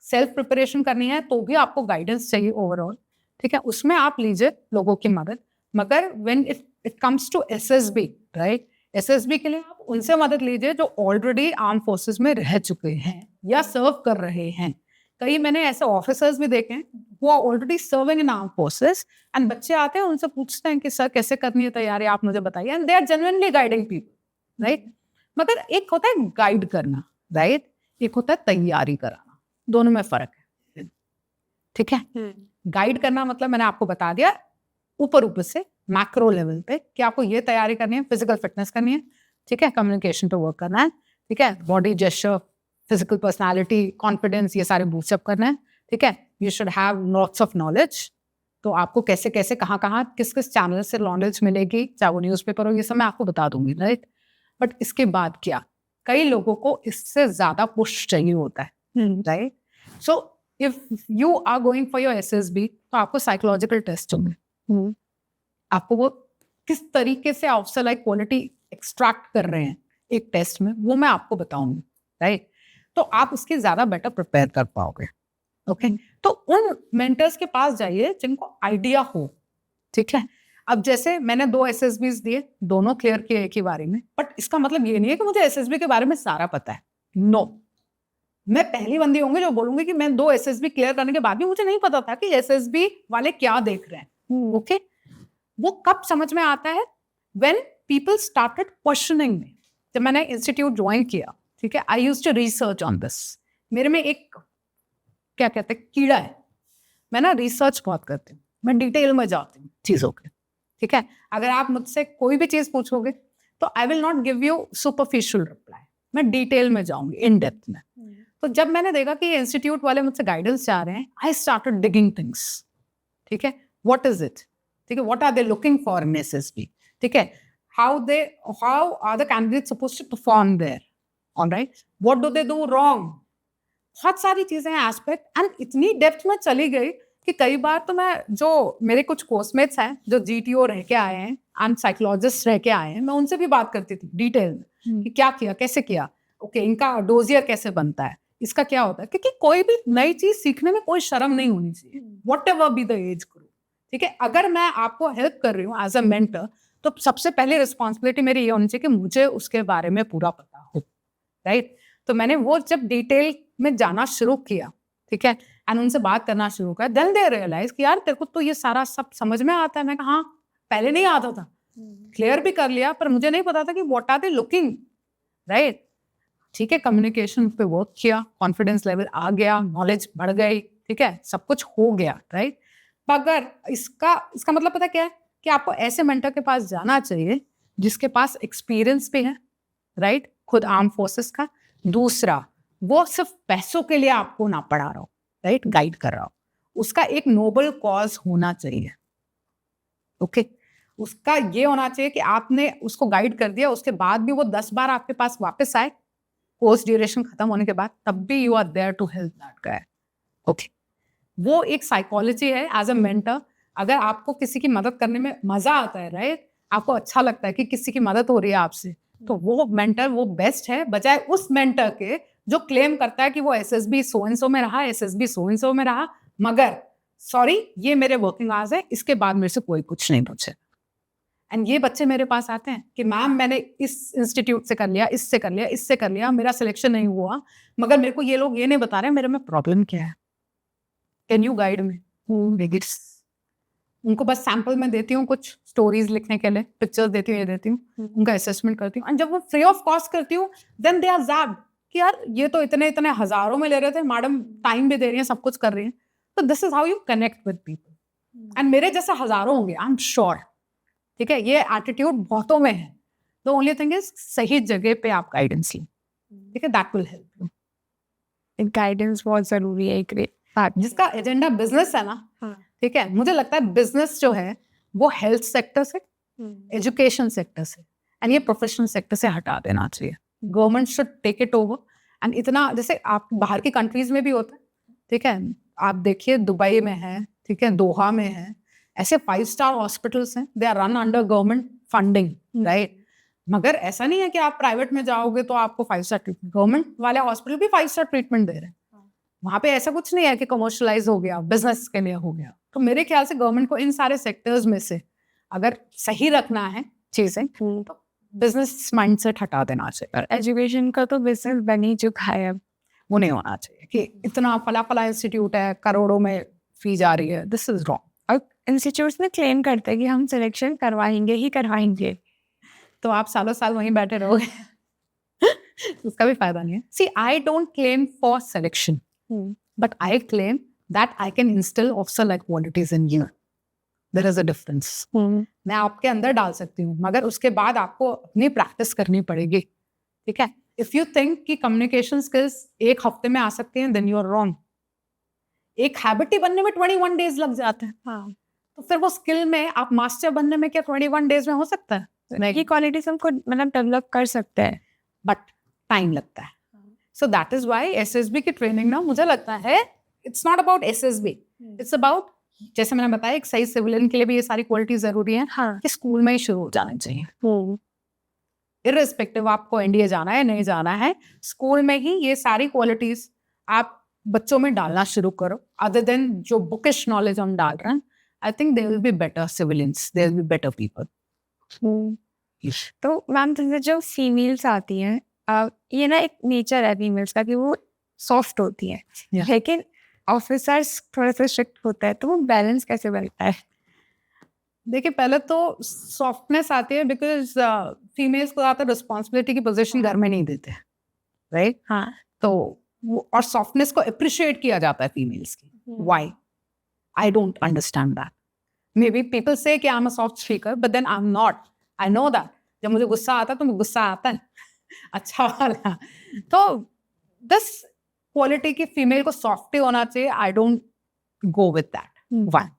सेल्फ प्रिपरेशन करनी है तो भी आपको गाइडेंस चाहिए ओवरऑल, ठीक है, उसमें आप लीजिए लोगों की मदद। मगर when it comes to SSB, right, SSB के लिए आप उनसे मदद लीजिए जो ऑलरेडी आर्म फोर्सेस में रह चुके हैं या सर्व कर रहे हैं। कई मैंने ऐसे ऑफिसर्स भी देखे हैं वो are already serving in arm forces, and बच्चे आते हैं उनसे पूछते हैं कि सर कैसे करनी है तैयारी, आप मुझे बताइए, and they are genuinely guiding people, right. मगर एक होता है गाइड करना, राइट, एक होता है तैयारी कराना, दोनों में फर्क है, ठीक है। गाइड करना मतलब मैंने आपको बता दिया ऊपर से मैक्रो लेवल पे कि आपको ये तैयारी करनी है, फिजिकल फिटनेस करनी है, ठीक है, कम्युनिकेशन पे वर्क करना है, ठीक है, body gesture, physical personality, confidence, ये सारे बूस्टअप करना है, ठीक है। You should have lots of knowledge, तो आपको कैसे कैसे कहाँ कहाँ किस किस चैनल से नॉलेज मिलेगी, चाहे वो न्यूज़पेपर हो, ये सब मैं आपको बता दूंगी, राइट। बट इसके बाद क्या, कई लोगों को इससे ज्यादा पुश चाहिए होता है, right. So if you are going for your SSB तो आपको साइकोलॉजिकल टेस्ट होंगे, आपको वो किस तरीके से ऑफिसर लाइक क्वालिटी एक्सट्रैक्ट कर रहे हैं एक टेस्ट में, वो मैं आपको बताऊंगी, राइट। तो आप उसके ज्यादा बेटर प्रिपेयर कर पाओगे, ओके। तो उन मेंटर्स के पास जाइए जिनको आइडिया हो, ठीक है। अब जैसे मैंने 2 एसएसबीज दिए, दोनों क्लियर किए एक ही बारी में, बट इसका मतलब ये नहीं है कि मुझे एसएसबी के बारे में सारा पता है, नो। मैं पहली बंदी होंगी जो बोलूंगी कि मैं 2 एसएसबी क्लियर करने के बाद भी मुझे नहीं पता था कि एसएसबी वाले क्या देख रहे हैं, ओके। वो कब समझ में आता है, when people started questioning me. जब मैंने इंस्टीट्यूट ज्वाइन किया, ठीक है, I used to research on this. मेरे में एक क्या कहते हैं कीड़ा है, मैं ना रिसर्च बहुत करती हूँ, मैं डिटेल में जाती हूँ चीजों के, ठीक है। अगर आप मुझसे कोई भी चीज पूछोगे तो आई will not give you superficial reply, मैं डिटेल में जाऊंगी, इन डेप्थ में। तो जब मैंने देखा कि इंस्टीट्यूट वाले मुझसे गाइडेंस चाह रहे हैं, आई स्टार्टेड डिगिंग थिंग्स, ठीक है, व्हाट इज इट, ठीक है, what are they looking for in SSB, ठीक है, how are the candidate supposed to perform there, alright, what do they do wrong, बहुत सारी चीजें हैं एस्पेक्ट। एंड इतनी डेप्थ में चली गई कि कई बार तो मैं, जो मेरे कुछ कोर्समेट्स हैं जो जीटीओ रह के आए हैं एंड साइकोलॉजिस्ट रह के आए हैं, मैं उनसे भी बात करती थी डिटेल में कि क्या किया, कैसे किया, ओके, इनका डोजियर कैसे बनता है, इसका क्या होता है, क्योंकि कोई भी नई चीज सीखने में कोई शर्म नहीं होनी चाहिए, what ever be the age group, ठीक है। अगर मैं आपको हेल्प कर रही हूँ एज अ मेंटर, तो सबसे पहले रिस्पॉन्सिबिलिटी मेरी ये होनी चाहिए कि मुझे उसके बारे में पूरा पता हो, राइट। तो मैंने वो जब डिटेल में जाना शुरू किया, ठीक है, एंड उनसे बात करना शुरू किया, देन दे रियलाइज कि यार तेरे को तो ये सारा सब समझ में आता है। मैं कहा हाँ, पहले नहीं आता था, क्लियर भी कर लिया, पर मुझे नहीं पता था कि what are they looking, right, ठीक है। कम्युनिकेशन पे वर्क किया, कॉन्फिडेंस लेवल आ गया, नॉलेज बढ़ गई, ठीक है, सब कुछ हो गया, राइट। मगर इसका मतलब पता क्या है कि आपको ऐसे मेंटर के पास जाना चाहिए जिसके पास एक्सपीरियंस भी है, राइट, खुद आर्म फोर्सेस का। दूसरा, वो सिर्फ पैसों के लिए आपको ना पढ़ा रहा हो, राइट, गाइड कर रहा हूँ, उसका एक नोबल कॉज होना चाहिए। ओके, उसका ये होना चाहिए कि आपने उसको गाइड कर दिया, उसके बाद भी वो 10 बार आपके पास वापस आए कोर्स ड्यूरेशन खत्म होने के बाद, तब भी you are there to help that guy. Okay, वो एक साइकोलॉजी है एज अ मेंटर। अगर आपको किसी की मदद करने में मजा आता है, राइट, आपको अच्छा लगता है कि किसी की मदद हो रही है आपसे, तो वो मेंटर वो बेस्ट है, बजाय उस मेंटर के जो क्लेम करता है कि वो एसएसबी सो एंड सो में रहा, एसएसबी सो एंड सो में रहा, मगर सॉरी ये मेरे वर्किंग आवर्स है, इसके बाद मेरे से कोई कुछ नहीं पूछे। एंड ये बच्चे मेरे पास आते हैं कि मैम मैंने इस इंस्टीट्यूट से कर लिया, इससे कर लिया, इससे कर लिया, मेरा सिलेक्शन नहीं हुआ, मगर मेरे को ये लोग ये नहीं बता रहे मेरे में प्रॉब्लम क्या है, कैन यू गाइड मी। उनको बस सैंपल में देती हूँ कुछ स्टोरीज लिखने के लिए, पिक्चर्स देती हूँ, ये देती हूँ, उनका असेसमेंट करती हूँ, एंड जब वो फ्री ऑफ कॉस्ट करती हूँ देन दे आर ज़ैब्ड कि यार ये तो इतने इतने हजारों में ले रहे थे, मैडम टाइम भी दे रही हैं, सब कुछ कर रही हैं। तो this is how you connect with people, and मेरे जैसे हजारों होंगे, आई एम श्योर। ठीक है, ये एटीट्यूड बहुतों में है। द ओनली थिंग इज सही जगह पे आप गाइडेंस लें, ठीक है, that will help you. Guidance बहुत जरूरी है एक जिसका एजेंडा बिजनेस है ना, ठीक है, मुझे लगता है बिजनेस जो है वो हेल्थ सेक्टर से, एजुकेशन सेक्टर से एंड ये प्रोफेशनल सेक्टर से हटा देना चाहिए। Government should take it over. And इतना जैसे आप बाहर की कंट्रीज में भी होता है, ठीक है, आप देखिए दुबई में है, ठीक है, दोहा में है, ऐसे 5 स्टार हॉस्पिटल्स हैं, they are run under government funding, right. मगर ऐसा नहीं है कि आप प्राइवेट में जाओगे तो आपको 5 स्टार ट्रीटमेंट, गवर्नमेंट वाले हॉस्पिटल भी 5 स्टार ट्रीटमेंट दे रहे हैं। वहां पे ऐसा कुछ नहीं है कि कमर्शलाइज हो गया, बिजनेस के लिए हो गया। तो मेरे ख्याल से गवर्नमेंट को इन सारे सेक्टर्स में से अगर सही रखना है चीजें, तो बिजनेस माइंडसेट हटा देना चाहिए। एजुकेशन का तो बिजनेस बन ही चुका है अब, वो नहीं होना चाहिए कि इतना फला फला इंस्टीट्यूट है, करोड़ों में फी जा रही है, दिस इज रॉन्ग। और इंस्टीट्यूट्स में क्लेम करते हैं कि हम सिलेक्शन करवाएंगे ही करवाएंगे, तो आप सालों साल वहीं बैठे रहोगे उसका भी फायदा नहीं है। See I don't claim for selection, but I claim that I can instill officer-like qualities in you. There is a difference. मैं आपके अंदर डाल सकती हूँ, मगर उसके बाद आपको अपनी प्रैक्टिस करनी पड़ेगी, ठीक है। If you think कि communication skills एक हफ्ते में आ सकती हैं, then you are wrong. एक हैबिट ही बनने में 21 days लग जाते हैं। तो फिर वो स्किल में आप मास्टर बनने में क्या 21 days में हो सकता है? ये क्वालिटीज हमको मतलब डेवलप कर सकते हैं, बट टाइम लगता है। So that is why SSB की ट्रेनिंग ना, मुझे लगता है it's not about SSB, it's about, जैसे मैंने बताया, एक सही सिविलियन के लिए भी ये सारी क्वालिटी जरूरी है, कि स्कूल में ही शुरू हो जाना चाहिए। इररिस्पेक्टिव आपको एनडीए जाना है नहीं जाना है, स्कूल में ही ये सारी क्वालिटीज आप बच्चों में डालना शुरू करो। अदर देन जो बुकिश नॉलेज हम डाल रहे हैं, I think there will be better civilians, there will be better people. तो मैम जैसे जो फीमेल्स आती हैं, ये ना एक नेचर है फीमेल्स का कि वो सॉफ्ट होती है, लेकिन ऑफिसर्स थोड़े से स्ट्रिक्ट होता है, तो वो बैलेंस कैसे बनता है? देखिए, पहले तो सॉफ्टनेस आती है बिकॉज फीमेल्स को ज़्यादा रिस्पॉन्सिबिलिटी की पोजीशन घर में नहीं देते, राइट। हाँ, तो वो और सॉफ्टनेस को अप्रिशिएट किया जाता है फीमेल्स की। Why? I don't understand that. Maybe people से कि I am a soft speaker, but then I am not. I know that जब मुझे गुस्सा आता है तो मुझे गुस्सा आता है अच्छा वाला। तो दिस क्वालिटी की फीमेल को सॉफ्ट ही होना चाहिए, I don't go with that. One.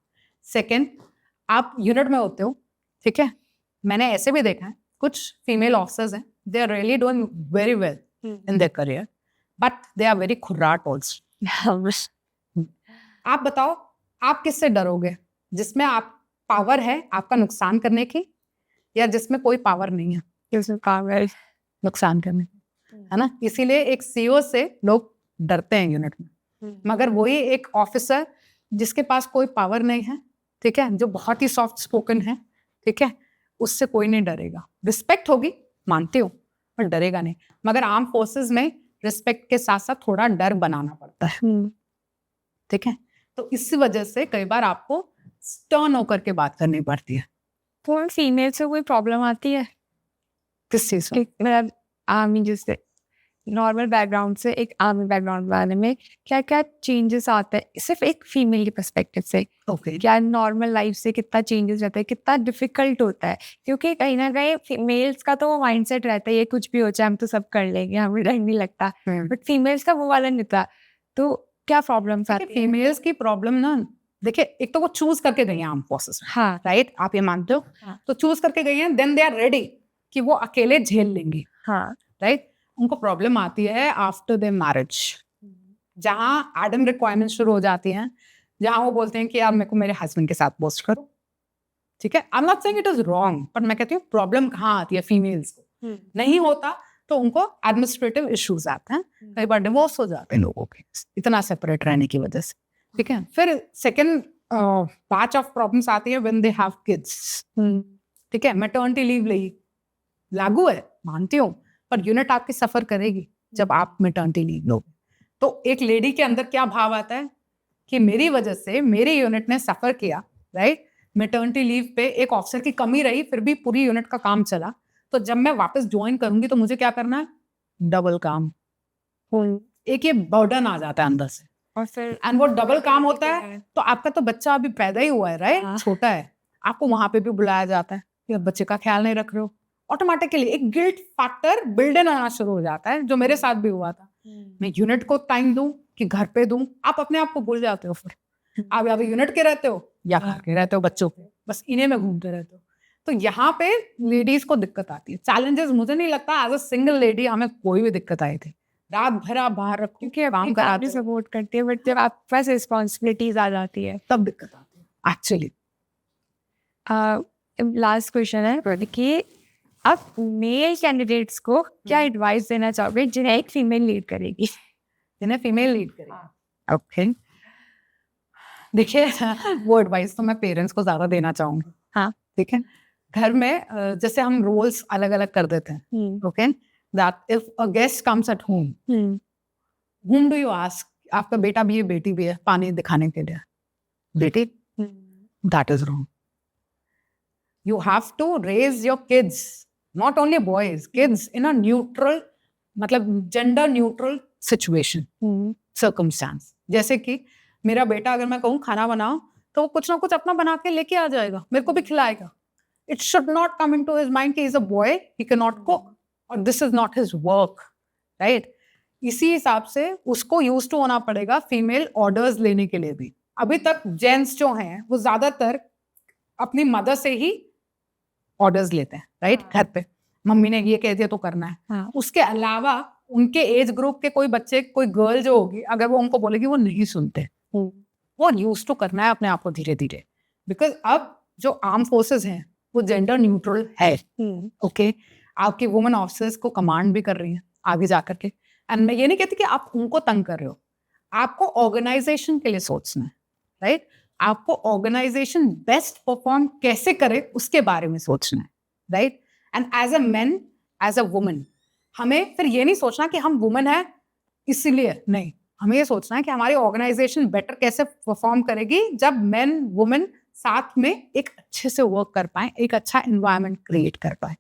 Second, आप यूनिट में होते हो, ठीक है, मैंने ऐसे भी देखा है कुछ फीमेल ऑफिसर्स हैं, they are really doing very well in their career, but they are very खुर्राट ऑल्सो। आप बताओ, आप किससे डरोगे? जिसमें आप पावर है आपका नुकसान करने की, या जिसमें कोई पावर नहीं है जिसमें पावर नुकसान करने की, है ना। इसीलिए एक सीईओ से लोग डरते हैं यूनिट में, मगर वही एक ऑफिसर जिसके पास कोई पावर नहीं है, ठीक है, जो बहुत ही सॉफ्ट स्पोकन है, ठीक है, उससे कोई नहीं डरेगा। रिस्पेक्ट होगी, मानती हूँ, पर डरेगा नहीं। मगर आर्म फोर्सेस में रिस्पेक्ट के साथ साथ थोड़ा डर बनाना पड़ता है, ठीक है। तो इसी वजह से कई बार आपको स्टर्न होकर के बात करनी पड़ती है। तो फीमेल से कोई प्रॉब्लम आती है किस चीज में? मतलब आर्मी जैसे नॉर्मल बैकग्राउंड से एक आर्मी बैकग्राउंड वाले में क्या क्या चेंजेस आते हैं, सिर्फ एक फीमेल के पर्सपेक्टिव से? ओके, क्या नॉर्मल लाइफ से कितना चेंजेस रहता है, कितना डिफिकल्ट होता है? क्योंकि कहीं ना कहीं फीमेल्स का तो वो माइंडसेट रहता है, ये कुछ भी हो जाए हम तो सब कर लेंगे, हमें डर नहीं लगता, बट फीमेल्स का वो वाला नहीं था। तो क्या प्रॉब्लम्स आती है? फीमेल्स की प्रॉब्लम ना, देखिए एक तो वो चूज करके गई हैं आर्म फोर्सेस, हाँ राइट, आप ये मानते हो? हाँ। तो चूज करके गई हैं, देन दे आर रेडी कि वो अकेले झेल लेंगी, हाँ राइट। उनको प्रॉब्लम आती है आफ्टर देयर मैरिज, जहाँ एडम रिक्वायरमेंट शुरू हो जाती हैं, जहाँ वो बोलते हैं कि यार मेरे को मेरे हस्बैंड के साथ पोस्ट करो, ठीक है। आई am not saying it is wrong, पर मैं कहती हूँ प्रॉब्लम कहाँ आती है फीमेल्स को, नहीं होता तो उनको एडमिनिस्ट्रेटिव इश्यूज आते हैं, कई बार डिवोर्स हो जाते हैं लोगों के इतना सेपरेट रहने की वजह से, ठीक है। फिर सेकेंड बैच ऑफ प्रॉब्लम्स आती है व्हेन दे हैव किड्स, ठीक है। मैटर्निटी लीव लागू है, मानती हूँ, पर यूनिट आपकी सफर करेगी जब आप मैटर्निटी लीव लोगे। तो एक लेडी के अंदर क्या भाव आता है कि मेरी वजह से मेरे यूनिट ने सफर किया, राइट। मैटर्निटी लीव पे एक ऑफिसर की कमी रही, फिर भी पूरी यूनिट का काम चला, तो जब मैं वापस ज्वाइन करूंगी तो मुझे क्या करना है, डबल काम। एक ये बर्डन आ जाता है अंदर से, और फिर एंड वो डबल काम होता है। तो आपका तो बच्चा अभी पैदा ही हुआ है, राइट, हाँ। छोटा है, आपको वहां पे भी बुलाया जाता है कि अब बच्चे का ख्याल नहीं रख रहे हो, ऑटोमेटिकली एक गिल्ट फैक्टर बिल्ड इन आना शुरू हो जाता है, जो मेरे साथ भी हुआ था। मैं यूनिट को टाइम दूं कि घर पे दूं, आप अपने आप को भूल जाते हो, फिर आप या तो यूनिट के रहते हो या घर के रहते हो, बच्चों के बस इन्हें में घूमते रहते हो। तो यहाँ पे लेडीज को दिक्कत आती है। चैलेंजेस मुझे नहीं लगता एज अ सिंगल लेडी हमें कोई भी दिक्कत आई थी, रात भर आप बाहर रखो क्योंकि काम कराते हो, सपोर्ट करती है, बट जब आपके पास रिस्पॉन्सिबिलिटीज आ जाती है तब दिक्कत आती है एक्चुअली। लास्ट क्वेश्चन है कि आप मेल कैंडिडेट्स को क्या एडवाइस देना चाहोगे जिन्हें एक फीमेल लीड करेगी? जिन्हें फीमेल लीड करेगी, ओके। देखिए वो एडवाइस तो मैं पेरेंट्स को ज्यादा देना चाहूंगी, हाँ ठीक है। घर में जैसे हम रोल्स अलग अलग कर देते हैं, okay, that if a guest comes at home, whom do you ask? आपका बेटा भी है बेटी भी है, पानी दिखाने के लिए बेटी, that is wrong. You have to raise your kids, not only boys, kids in a neutral, मतलब gender neutral situation, circumstance. जैसे कि मेरा बेटा अगर मैं कहूँ खाना बनाओ तो वो कुछ ना कुछ अपना बना के लेके आ जाएगा, मेरे को भी खिलाएगा. It should not come into his mind कि he is a boy, he cannot cook, or this is not his work, right? इसी हिसाब से उसको यूज टू होना पड़ेगा फीमेल ऑर्डर्स लेने के लिए भी. अभी तक जेंट्स जो हैं वो ज्यादातर अपनी मदर से ही ऑर्डर्स लेते हैं, राइट, घर पे मम्मी ने ये कह दिया तो करना है. हाँ. उसके अलावा उनके एज ग्रुप के कोई बच्चे, कोई गर्ल जो होगी, अगर वो उनको बोलेगी वो नहीं सुनते. वो यूज टू करना है अपने आप को धीरे धीरे, बिकॉज अब जो आर्म फोर्सेस हैं वो जेंडर न्यूट्रल है. ओके, आपकी वुमेन ऑफिसर्स को कमांड भी कर रही हैं आगे जाकर के. एंड मैं ये नहीं कहती कि आप उनको तंग कर रहे हो, आपको ऑर्गेनाइजेशन के लिए सोचना है, राइट. आपको ऑर्गेनाइजेशन बेस्ट परफॉर्म कैसे करे उसके बारे में सोचना है, right. And as a man, as a woman, हमें फिर ये नहीं सोचना कि हम वुमेन है इसीलिए, नहीं, हमें ये सोचना है कि हमारी ऑर्गेनाइजेशन बेटर कैसे परफॉर्म करेगी जब मेन वुमेन साथ में एक अच्छे से वर्क कर पाए, एक अच्छा एनवायरनमेंट क्रिएट कर पाए.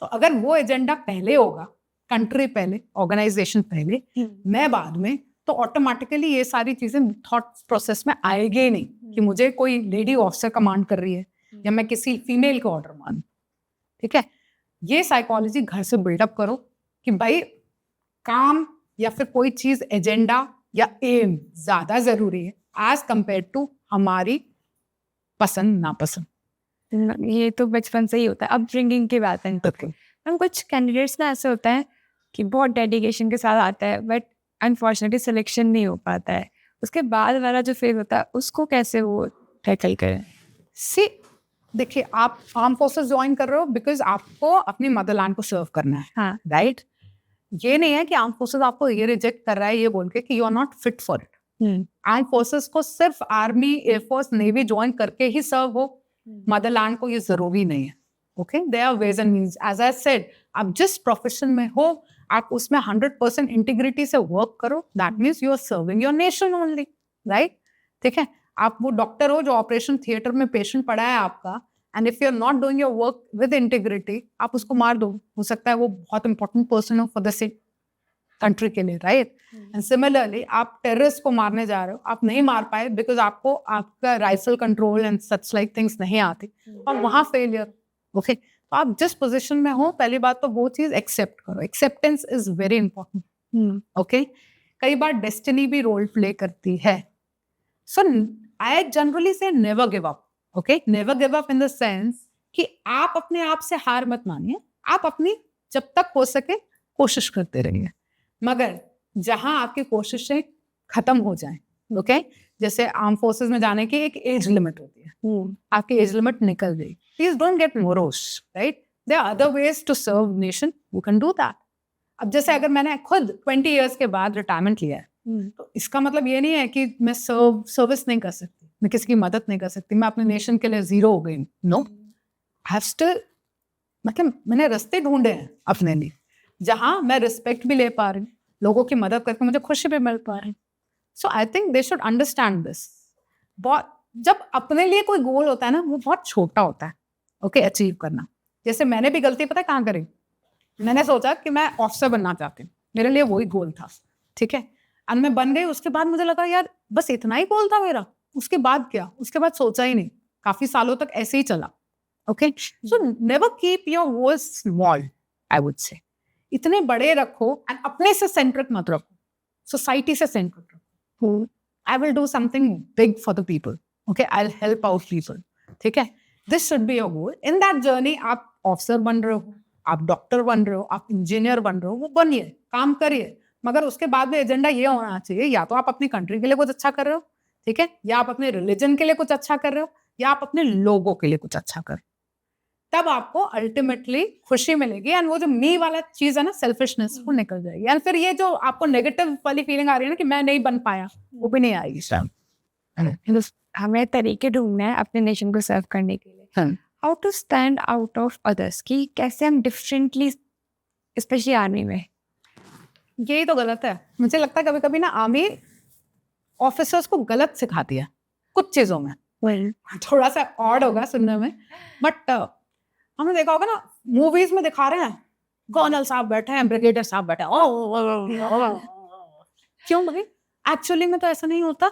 तो अगर वो एजेंडा पहले होगा, कंट्री पहले, ऑर्गेनाइजेशन पहले, मैं बाद में, तो ऑटोमेटिकली ये सारी चीजें थॉट प्रोसेस में आएगी ही नहीं कि मुझे कोई लेडी ऑफिसर कमांड कर रही है या मैं किसी फीमेल को ऑर्डर मानूं. ठीक है, ये साइकोलॉजी घर से बिल्डअप करो कि भाई काम या फिर कोई चीज एजेंडा या एम ज्यादा जरूरी है एज कंपेयर टू हमारी पसंद नापसंद. ये तो बचपन से ही होता है, अपब्रिंगिंग की बात है. हम कुछ कैंडिडेट्स ना ऐसे होता है कि बहुत डेडिकेशन के साथ आता है बट अनफॉर्चुनेटली सिलेक्शन नहीं हो पाता है. उसके बाद वाला जो फेज होता है उसको कैसे वो टैकल करें? सी, देखिए, आप आर्म फोर्सेस ज्वाइन कर रहे हो बिकॉज आपको अपनी मदरलैंड को सर्व करना है, हाँ, राइट. ये नहीं है कि आर्म फोर्सेस आपको ये रिजेक्ट कर रहा है ये बोल के कि you are not fit for it. Arm forces को सिर्फ आर्मी, एयरफोर्स, नेवी ज्वाइन करके ही सर्व हो, मदरलैंड को ये जरूरी नहीं है. Okay, there are ways and means. As I said, आप जिस प्रोफेशन में हो आप उसमें 100% इंटीग्रिटी से वर्क करो. That means you are serving your nation only, right. ठीक है, आप वो डॉक्टर हो जो ऑपरेशन थिएटर में पेशेंट पड़ा है आपका, and if you are not doing your work with integrity, आप उसको मार दो. हो सकता है वो बहुत इंपॉर्टेंट पर्सन हो फॉर द सिटी, कंट्री के लिए, राइट. एंड सिमिलरली आप टेररिस्ट को मारने जा रहे हो, आप नहीं मार पाए बिकॉज आपको आपका rifle control and such like things नहीं आती, और वहां फेलियर. ओके, तो आप जिस पोजीशन में हो, पहली बात तो वो चीज एक्सेप्ट करो. Acceptance is very important. Okay, कई बार डेस्टिनी भी रोल प्ले करती है. सो आई जनरली से never give up. Okay, never give up in the sense कि आप अपने आप से हार मत मानिए. आप अपनी जब तक हो सके कोशिश करते रहिए, मगर जहां आपकी कोशिशें खत्म हो जाएं, ओके, जैसे आर्म फोर्सेस में जाने की एक एज लिमिट होती है, आपकी एज लिमिट निकल गई, please don't get morose, right? There are other ways to serve nation, you can do that. अब जैसे अगर मैंने खुद 20 इयर्स के बाद रिटायरमेंट लिया है, तो इसका मतलब ये नहीं है कि मैं सर्विस नहीं कर सकती, मैं किसी की मदद नहीं कर सकती, मैं अपने नेशन के लिए जीरो हो गई. नो, आई हैव स्टिल, मतलब मैंने रास्ते ढूंढे हैं अपने लिए जहां मैं रिस्पेक्ट भी ले पा रही हूँ, लोगों की मदद करके मुझे खुशी भी मिल पा रही. So I think they should understand this. बहुत जब अपने लिए कोई गोल होता है ना, वो बहुत छोटा होता है, ओके, अचीव करना. जैसे मैंने भी गलती पता है कहाँ करी. मैंने सोचा कि मैं ऑफिसर बनना चाहती हूँ, मेरे लिए वही गोल था, ठीक है, और मैं बन गई. उसके बाद मुझे लगा यार बस इतना ही गोल था मेरा, उसके बाद क्या, उसके बाद सोचा ही नहीं. काफी सालों तक ऐसे ही चला. Okay, so never keep your goals small, I would say. इतने बड़े रखो एंड अपने से सेंट्रिक मत रखो, सोसाइटी से सेंट्रिक रखो. I will do something big for the people, okay, I will help out people, ठीक है. This should be your goal. In that journey आप ऑफिसर बन रहे हो, आप डॉक्टर बन रहे हो, आप इंजीनियर बन रहे हो, वो बनिए, काम करिए, मगर उसके बाद में एजेंडा ये होना चाहिए, या तो आप अपनी कंट्री के लिए कुछ अच्छा कर रहे हो, ठीक है, या आप अपने रिलीजन के लिए कुछ अच्छा कर रहे हो, या आप अपने लोगों के लिए कुछ अच्छा कर रहे हो. तब आपको अल्टीमेटली खुशी मिलेगी एंड वो जो मी वाला चीज है ना, सेल्फिशनेस, वो निकल जाएगी. एंड फिर ये जो आपको नेगेटिव वाली फीलिंग आ रही है ना कि मैं नहीं बन पाया, वो भी नहीं आएगी. हमें तरीके ढूंढने हैं अपने नेशन को सर्व करने के लिए. How to stand out of others, कि कैसे हम डिफरेंटली, स्पेशली आर्मी में. यही तो गलत है. मुझे लगता है कभी कभी ना आर्मी ऑफिसर्स को गलत सिखाती है कुछ चीजों में. थोड़ा सा ऑड होगा सुनने में, बट हमने देखा होगा ना, मूवीज में दिखा रहे हैं कर्नल साहब बैठे हैं, ब्रिगेडियर साहब बैठे हैं, क्यों भाई? एक्चुअली में तो ऐसा नहीं होता,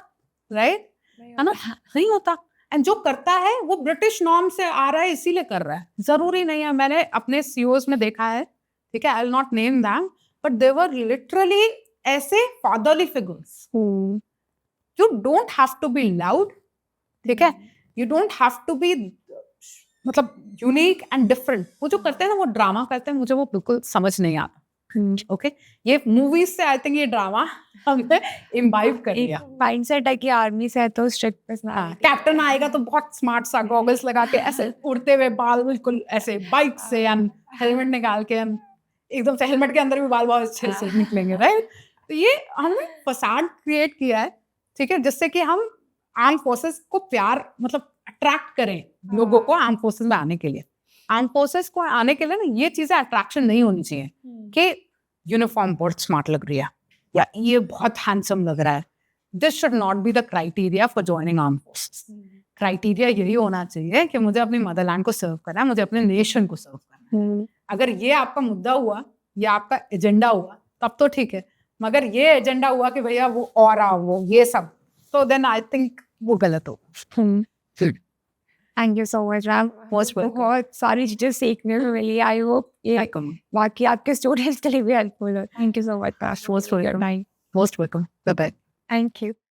राइट? है ना, नहीं होता. एंड जो करता है वो ब्रिटिश नॉर्म से आ रहा है, इसीलिए कर रहा है. जरूरी नहीं है. मैंने अपने सीओज में देखा है, ठीक है, I will not name them, but they were literally ऐसे fatherly figures. You don't have to be loud, ठीक है, you don't have to be मतलब यूनिक एंड डिफरेंट. वो जो करते हैं ना, वो ड्रामा करते हैं, मुझे वो बिल्कुल समझ नहीं आता. ओके, ये मूवीज से आई थिंक ये ड्रामा हमने इम्बाइब कर लिया. माइंडसेट है कि आर्मी से है तो स्ट्रिक्ट पर्सनालिटी. कैप्टन आएगा तो बहुत स्मार्ट सा गॉगल्स लगा के ऐसे उड़ते हुए बाल बिल्कुल ऐसे बाइक से, एंड हेलमेट निकाल के, एकदम से हेलमेट के अंदर भी बाल बहुत अच्छे से निकलेंगे, राइट? तो ये हमने फसाड क्रिएट किया है, ठीक है, जिससे कि हम आर्म फोर्सेस को प्यार, मतलब अट्रैक्ट करें लोगों को आर्म फोर्सेस में आने के लिए. आर्म फोर्सेस को आने के लिए ना ये चीजें अट्रैक्शन नहीं होनी चाहिए कि यूनिफॉर्म बहुत स्मार्ट लग रही है या ये बहुत हैंडसम लग रहा है. This should not be the criteria for joining arm forces. Criteria यही होना चाहिए कि मुझे अपनी मदरलैंड को सर्व करना है, मुझे अपने नेशन को सर्व करना है. अगर ये आपका मुद्दा हुआ या आपका एजेंडा हुआ तब तो ठीक है, मगर ये एजेंडा हुआ कि भैया वो और वो ये सब, तो देन आई थिंक वो गलत हो. Thank you so much ma'am. बहुत सारी चीजें सीखने को मिली. आई होप ये बाकी आपके स्टूडेंट्स के लिए भी हेल्पफुल हो. Thank you so much. Most welcome. Most welcome. Bye bye. Thank you.